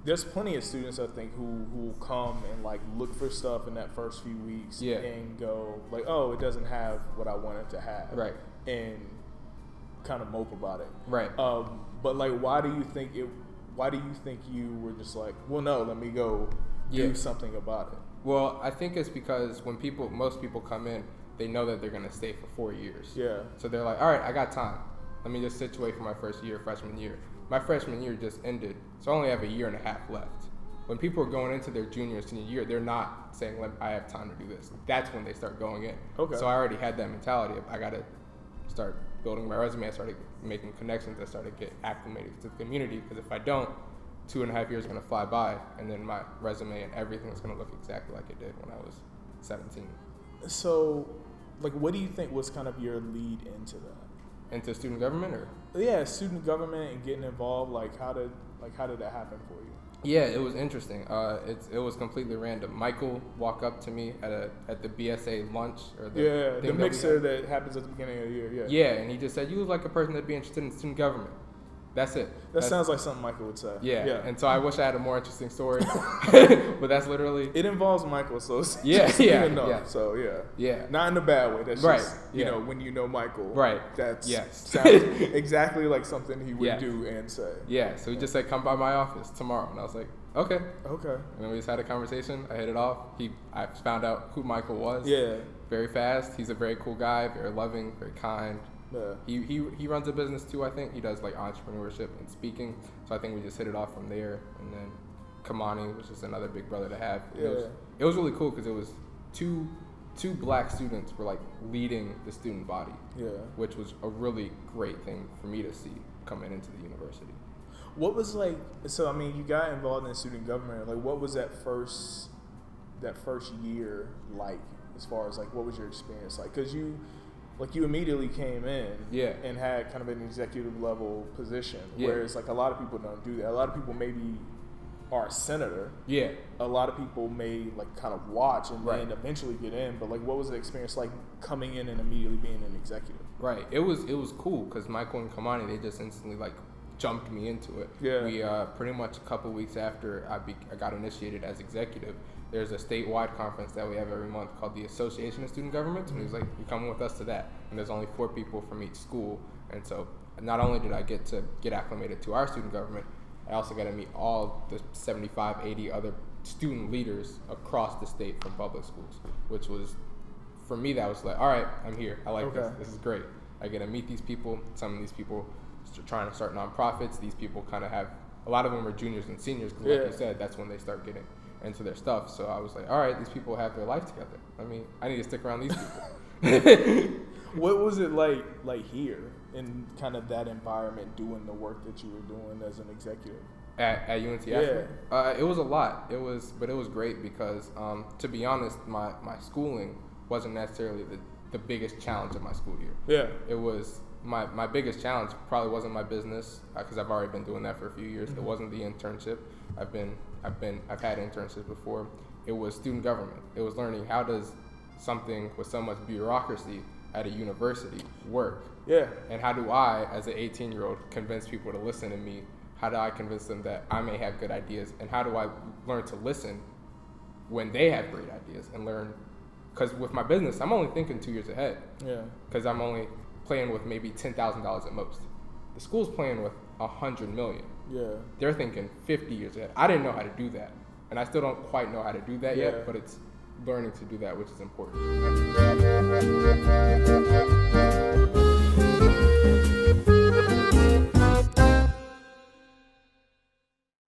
there's plenty of students I think who will come and like look for stuff in that first few weeks and go like, oh, it doesn't have what I wanted to have, right? And kind of mope about it, right? But like, why do you think you were just like, well, no, let me go do something about it? Well, I think it's because when most people come in, they know that they're going to stay for 4 years. Yeah. So they're like, all right, I got time. Let me just situate for my first year, freshman year. My freshman year just ended, so I only have a year and a half left. When people are going into their junior and senior year, they're not saying, I have time to do this. That's when they start going in. Okay. So I already had that mentality of I got to start building my resume. I started making connections. I started to get acclimated to the community, because if I don't, 2.5 years are going to fly by, and then my resume and everything is going to look exactly like it did when I was 17. So, like, what do you think was kind of your lead into that? Into student government, or? Yeah, student government and getting involved. Like, how did that happen for you? Yeah, it was interesting. It was completely random. Michael walked up to me at the BSA lunch, or the mixer that happens at the beginning of the year. Yeah, and he just said, "You look like a person that'd be interested in student government." That's it. That sounds like something Michael would say. Yeah. And so I wish I had a more interesting story, but that's literally. It involves Michael, so yeah. So yeah, not in a bad way. That's right. Just you know, when you know Michael, right? That's sounds exactly like something he would do and say. Yeah. So he just said, "Come by my office tomorrow," and I was like, "Okay." Okay. And then we just had a conversation. I hit it off. I found out who Michael was. Yeah. Very fast. He's a very cool guy. Very loving. Very kind. Yeah. He runs a business too, I think. He does like entrepreneurship and speaking. So I think we just hit it off from there. And then Kamani was just another big brother to have. It was really cool because it was two black students were like leading the student body. Yeah. Which was a really great thing for me to see coming into the university. What was like, so I mean, you got involved in student government. Like, what was that first year like, as far as like, what was your experience like? Because you immediately came in and had kind of an executive level position, whereas like a lot of people don't do that. A lot of people maybe are a senator. Yeah. A lot of people may like kind of watch and then eventually get in. But like, what was the experience like coming in and immediately being an executive? Right. It was cool because Michael and Kamani, they just instantly like jumped me into it. Yeah. We pretty much a couple weeks after I got initiated as executive, there's a statewide conference that we have every month called the Association of Student Governments, and he was like, "You're coming with us to that." And there's only 4 people from each school, and so not only did I get to get acclimated to our student government, I also got to meet all the 75, 80 other student leaders across the state from public schools, which was, for me, that was like, all right, I'm here. I like this. This is great. I get to meet these people. Some of these people trying to start nonprofits. These people kind of have, a lot of them are juniors and seniors, because like you said, that's when they start getting into their stuff. So I was like, all right, these people have their life together. I mean, I need to stick around these people. What was it like here in kind of that environment, doing the work that you were doing as an executive? At UNT Asheville? It was a lot. But it was great because, to be honest, my schooling wasn't necessarily the biggest challenge of my school year. Yeah. It was, my biggest challenge probably wasn't my business, because I've already been doing that for a few years. Mm-hmm. It wasn't the internship. I've had internships before. It was student government. It was learning, how does something with so much bureaucracy at a university work? Yeah. And how do I, as an 18-year-old, convince people to listen to me? How do I convince them that I may have good ideas? And how do I learn to listen when they have great ideas and learn? Because with my business, I'm only thinking 2 years ahead. Yeah. Because I'm only playing with maybe $10,000 at most. The school's playing with $100 million. Yeah. They're thinking 50 years ahead. I didn't know how to do that. And I still don't quite know how to do that yet, but it's learning to do that, which is important.